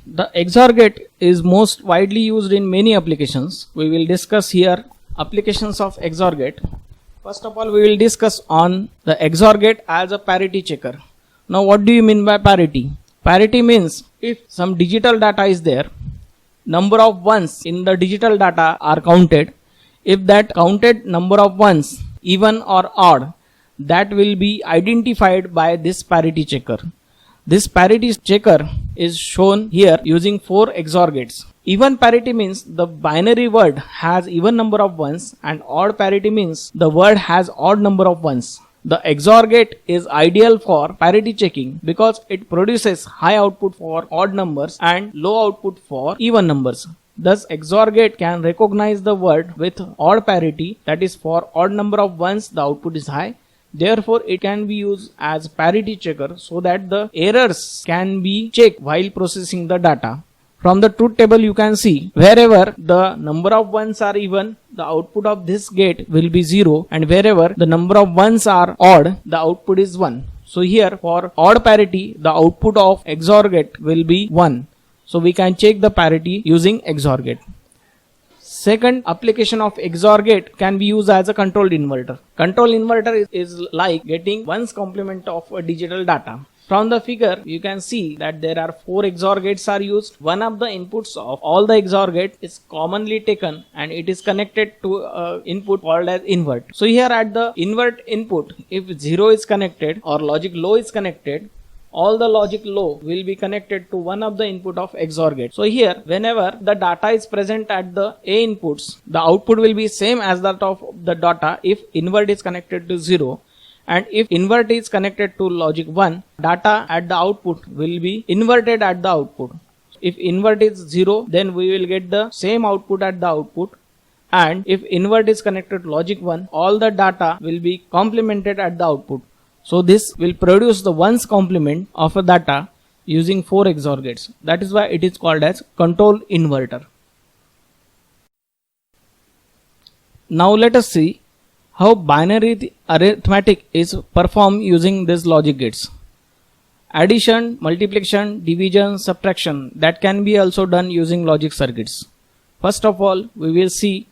The XOR gate is most widely used in many applications. We will discuss here applications of XOR gate. First of all, we will discuss on the XOR gate as a parity checker. Now, what do you mean by parity? Parity means if some digital data is there, number of ones in the digital data are counted. If that counted number of ones, even or odd, that will be identified by this parity checker. This parity checker is shown here using 4 XOR gates. Even parity means the binary word has even number of ones, and odd parity means the word has odd number of ones. The XOR gate is ideal for parity checking because it produces high output for odd numbers and low output for even numbers. Thus, XOR gate can recognize the word with odd parity, that is, for odd number of ones the output is high. Therefore, it can be used as parity checker so that the errors can be checked while processing the data. From the truth table you can see wherever the number of ones are even, the output of this gate will be 0, and wherever the number of ones are odd, the output is 1. So here for odd parity, the output of XOR gate will be 1. So we can check the parity using XOR gate. Second application of XOR gate can be used as a controlled inverter. Control inverter is like getting ones complement of a digital data. From the figure you can see that there are 4 XOR gates are used. One of the inputs of all the XOR gate is commonly taken and it is connected to input called as invert. So here at the invert input, if 0 is connected or logic low is connected, all the logic low will be connected to one of the input of XOR gate. So here whenever the data is present at the A inputs, the output will be same as that of the data if invert is connected to 0, and if invert is connected to logic 1, data at the output will be inverted at the output. If invert is 0, then we will get the same output at the output, and if invert is connected to logic 1, all the data will be complemented at the output. So this will produce the ones complement of a data using 4 XOR gates. That is why it is called as control inverter. Now let us see how binary arithmetic is performed using these logic gates. Addition, multiplication, division, subtraction, that can be also done using logic circuits. First of all, we will see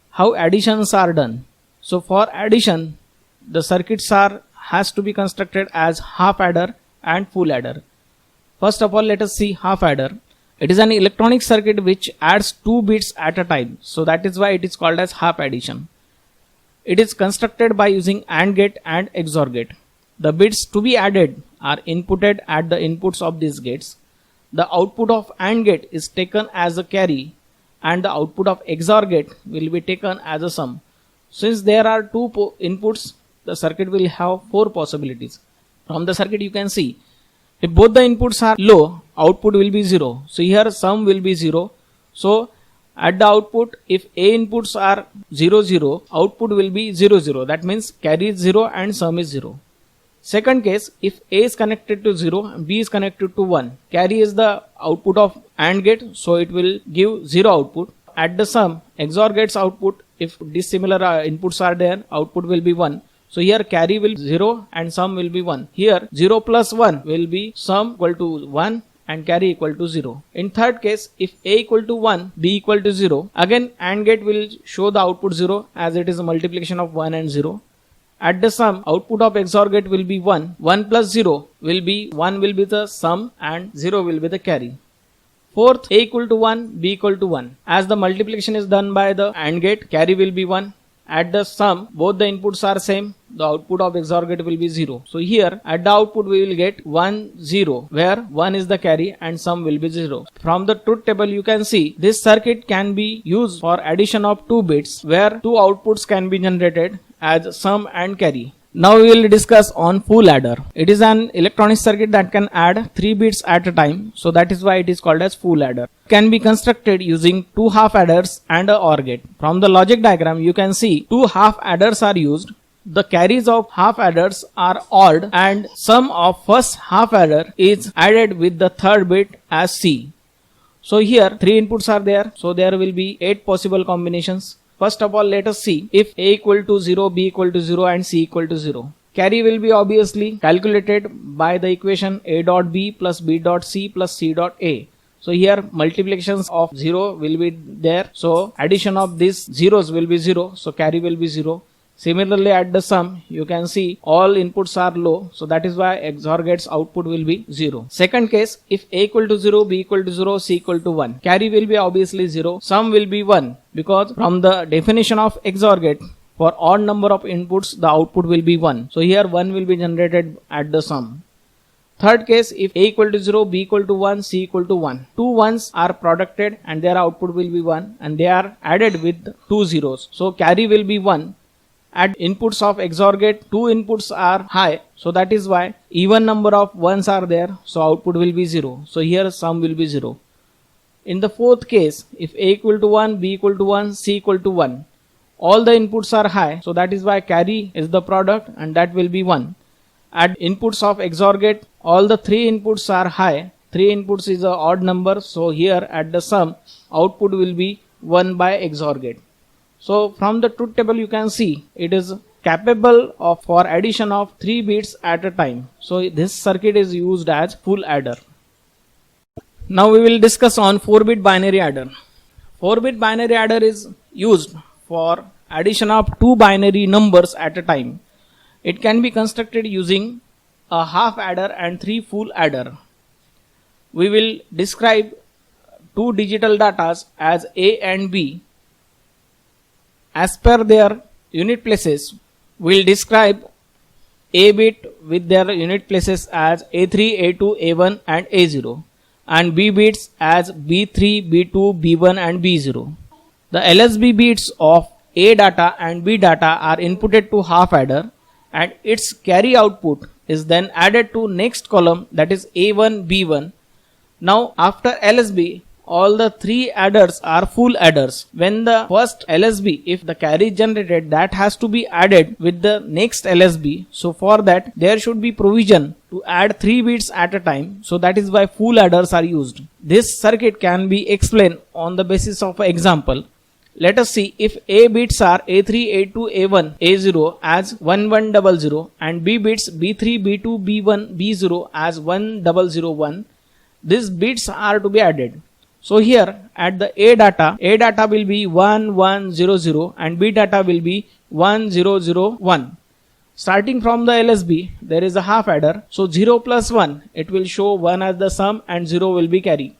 how additions are done. So for addition, the circuits has to be constructed as half adder and full adder. First of all, let us see half adder. It is an electronic circuit which adds 2 bits at a time. So that is why it is called as half addition. It is constructed by using AND gate and XOR gate. The bits to be added are inputted at the inputs of these gates. The output of AND gate is taken as a carry and the output of XOR gate will be taken as a sum. Since there are 2 inputs, the circuit will have 4 possibilities. From the circuit you can see, if both the inputs are low, output will be 0. So here sum will be 0. So at the output, if A inputs are 0, 0, output will be 0, 0. That means carry is 0 and sum is 0. Second case, if A is connected to 0 and B is connected to 1, carry is the output of AND gate, so it will give 0 output. At the sum, XOR gate's output, if dissimilar inputs are there, output will be 1. So here carry will be 0 and sum will be 1. Here 0 plus 1 will be sum equal to 1 and carry equal to 0. In third case, if A equal to 1, B equal to 0, again AND gate will show the output 0 as it is a multiplication of 1 and 0. At the sum, output of XOR gate will be 1. 1 plus 0 will be 1 will be the sum and 0 will be the carry. Fourth, A equal to 1, B equal to 1. As the multiplication is done by the AND gate, carry will be 1. At the sum, both the inputs are same. The output of XOR gate will be 0. So here at the output we will get 1, 0, where 1 is the carry and sum will be 0. From the truth table you can see this circuit can be used for addition of 2 bits where 2 outputs can be generated as sum and carry. Now we will discuss on full adder. It is an electronic circuit that can add 3 bits at a time. So that is why it is called as full adder. It can be constructed using 2 half adders and a OR gate. From the logic diagram you can see 2 half adders are used. The carries of half adders are odd and sum of first half adder is added with the third bit as C. So here 3 inputs are there. So there will be 8 possible combinations. First of all, let us see if A equal to 0, B equal to 0 and C equal to 0. Carry will be obviously calculated by the equation A dot B plus B dot C plus C dot A. So here multiplications of 0 will be there. So addition of these zeros will be 0. So carry will be 0. Similarly at the sum, you can see all inputs are low. So that is why XOR gate's output will be 0. Second case, if A equal to 0, B equal to 0, C equal to 1. Carry will be obviously 0. Sum will be 1 because from the definition of XOR gate, for odd number of inputs, the output will be 1. So here 1 will be generated at the sum. Third case, if A equal to 0, B equal to 1, C equal to 1. Two ones are producted and their output will be 1 and they are added with two zeros. So carry will be 1. At inputs of XOR gate, two inputs are high. So that is why even number of ones are there. So output will be 0. So here sum will be 0. In the fourth case, if A equal to 1, B equal to 1, C equal to 1. All the inputs are high. So that is why carry is the product and that will be 1. At inputs of XOR gate, all the three inputs are high. 3 inputs is an odd number. So here at the sum, output will be 1 by XOR gate. So from the truth table you can see it is capable of for addition of 3 bits at a time. So this circuit is used as full adder. Now we will discuss on 4-bit binary adder. 4-bit binary adder is used for addition of 2 binary numbers at a time. It can be constructed using a half adder and 3 full adder. We will describe 2 digital datas as A and B. As per their unit places, we will describe A bit with their unit places as A3, A2, A1 and A0 and B bits as B3, B2, B1 and B0. The LSB bits of A data and B data are inputted to half adder and its carry output is then added to next column, that is A1, B1. Now after LSB, all the 3 adders are full adders. When the first LSB, if the carry is generated, that has to be added with the next LSB. So for that there should be provision to add 3 bits at a time. So that is why full adders are used. This circuit can be explained on the basis of an example. Let us see if A bits are A3, A2, A1, A0 as 1100 and B bits B3, B2, B1, B0 as 1001. These bits are to be added. So here at the A data will be 1100 and B data will be 1001. Starting from the LSB, there is a half adder. So 0 plus 1, it will show 1 as the sum and 0 will be carry.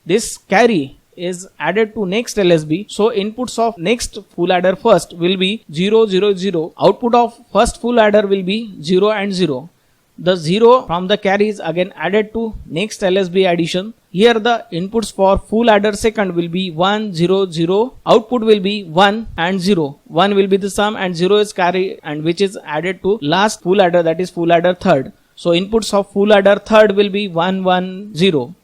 This carry is added to next LSB. So inputs of next full adder first will be 0, 0, 0. Output of first full adder will be 0 and 0. The 0 from the carry is again added to next LSB addition. Here the inputs for full adder second will be 1, 0, 0. Output will be 1 and 0. 1 will be the sum and 0 is carry and which is added to last full adder, that is full adder third. So inputs of full adder third will be 1, 1, 0.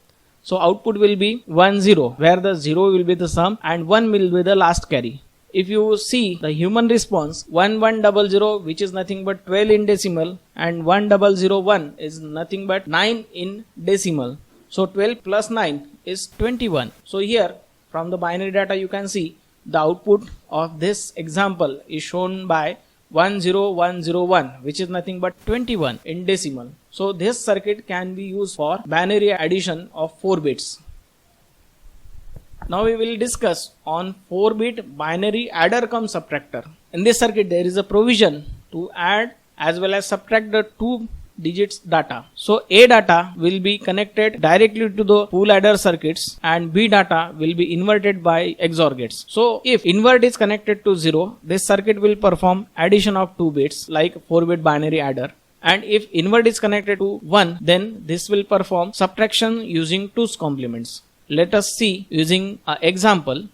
So output will be 1, 0 where the 0 will be the sum and 1 will be the last carry. If you see the human response 1100 which is nothing but 12 in decimal and 1001 is nothing but 9 in decimal. So 12 plus 9 is 21. So here from the binary data you can see the output of this example is shown by 10101 which is nothing but 21 in decimal. So this circuit can be used for binary addition of 4 bits. Now we will discuss on 4-bit binary adder cum subtractor. In this circuit there is a provision to add as well as subtract the 2 digits data. So A data will be connected directly to the full adder circuits and B data will be inverted by XOR gates. So if invert is connected to 0, this circuit will perform addition of 2 bits like 4-bit binary adder. And if invert is connected to 1, then this will perform subtraction using 2's complements. Let us see using an example.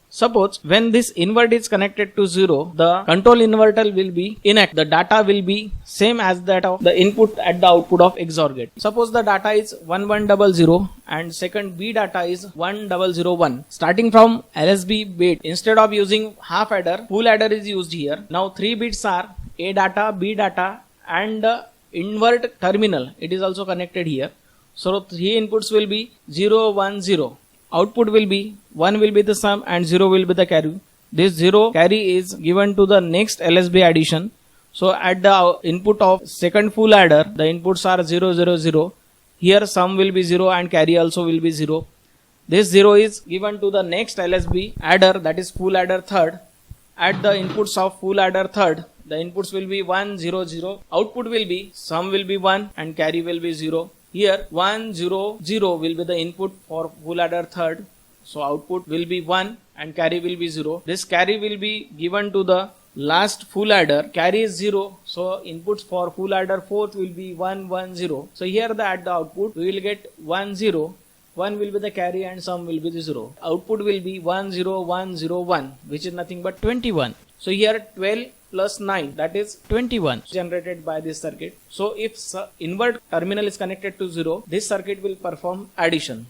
Suppose when this invert is connected to 0, the control inverter will be inactive. The data will be same as that of the input at the output of XOR gate. Suppose the data is 1100 and second B data is 1001. Starting from LSB bit, instead of using half adder, full adder is used here. Now 3 bits are A data, B data and the invert terminal. It is also connected here. So 3 inputs will be 0, 1, 0. Output will be 1 will be the sum and 0 will be the carry. This 0 carry is given to the next LSB addition. So at the input of second full adder, the inputs are 0, 0, 0. Here sum will be 0 and carry also will be 0. This 0 is given to the next LSB adder, that is full adder third. At the inputs of full adder third, the inputs will be 1, 0, 0. Output will be sum will be 1 and carry will be 0. Here 1, 0, 0 will be the input for full adder third. So output will be 1 and carry will be 0. This carry will be given to the last full adder. Carry is 0. So inputs for full adder fourth will be 1, 1, 0. So here at the output we will get 1, 0. 1 will be the carry and sum will be the 0. Output will be 1, 0, 1, 0, 1, which is nothing but 21. So here 12 plus 9, that is 21 generated by this circuit. So if invert terminal is connected to 0, this circuit will perform addition.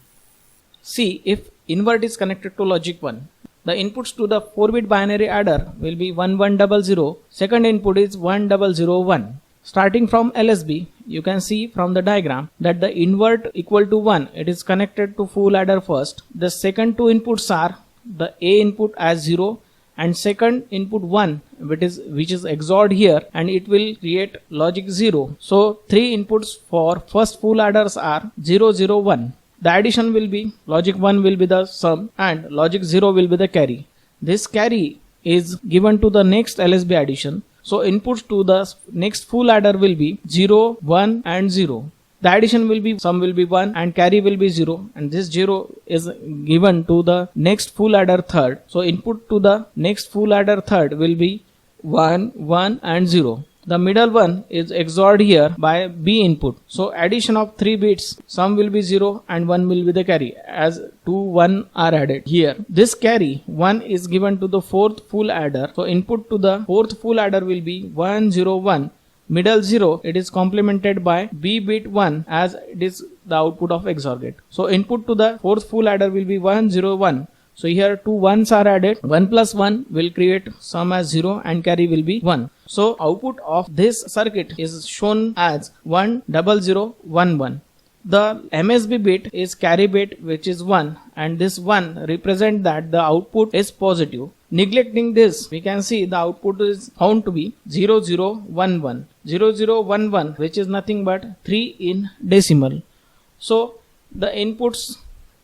See, if invert is connected to logic 1, the inputs to the 4-bit binary adder will be 1100. Second input is 1001. Starting from LSB, you can see from the diagram that the invert equal to 1, it is connected to full adder first. The second two inputs are the A input as 0 and second input 1, which is XORed here, and it will create logic 0. So 3 inputs for first full adders are 0, 0, 1. The addition will be logic 1 will be the sum and logic 0 will be the carry. This carry is given to the next LSB addition. So inputs to the next full adder will be 0, 1 and 0. The addition will be sum will be 1 and carry will be 0, and this 0 is given to the next full adder third. So input to the next full adder third will be 1, 1 and 0. The middle one is XORed here by B input. So addition of 3 bits, sum will be 0 and 1 will be the carry, as 2, 1 are added here. This carry 1 is given to the fourth full adder. So input to the fourth full adder will be 1, 0, 1. Middle 0, it is complemented by B bit 1, as it is the output of XOR gate. So input to the fourth full adder will be 1, 0, 1. So here 2 1s are added. 1 plus 1 will create sum as 0 and carry will be 1. So output of this circuit is shown as 1, 0, 0, 1, 1. The MSB bit is carry bit, which is 1, and this 1 represent that the output is positive. Neglecting this, we can see the output is found to be 0, 0, 1, 1. 0, 0, 1, 1, which is nothing but 3 in decimal. So the inputs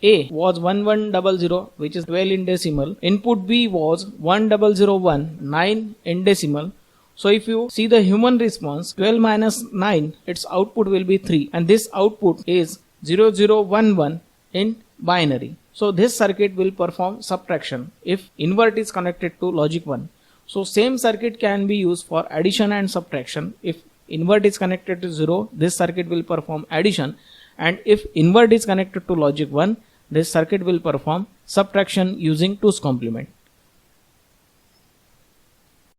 A was 1100, which is 12 in decimal. Input B was 1001, 9 in decimal. So if you see the human response, 12 minus 9, its output will be 3, and this output is 0011 in binary. So this circuit will perform subtraction if invert is connected to logic 1. So same circuit can be used for addition and subtraction. If invert is connected to 0, this circuit will perform addition, and if invert is connected to logic 1, this circuit will perform subtraction using 2's complement.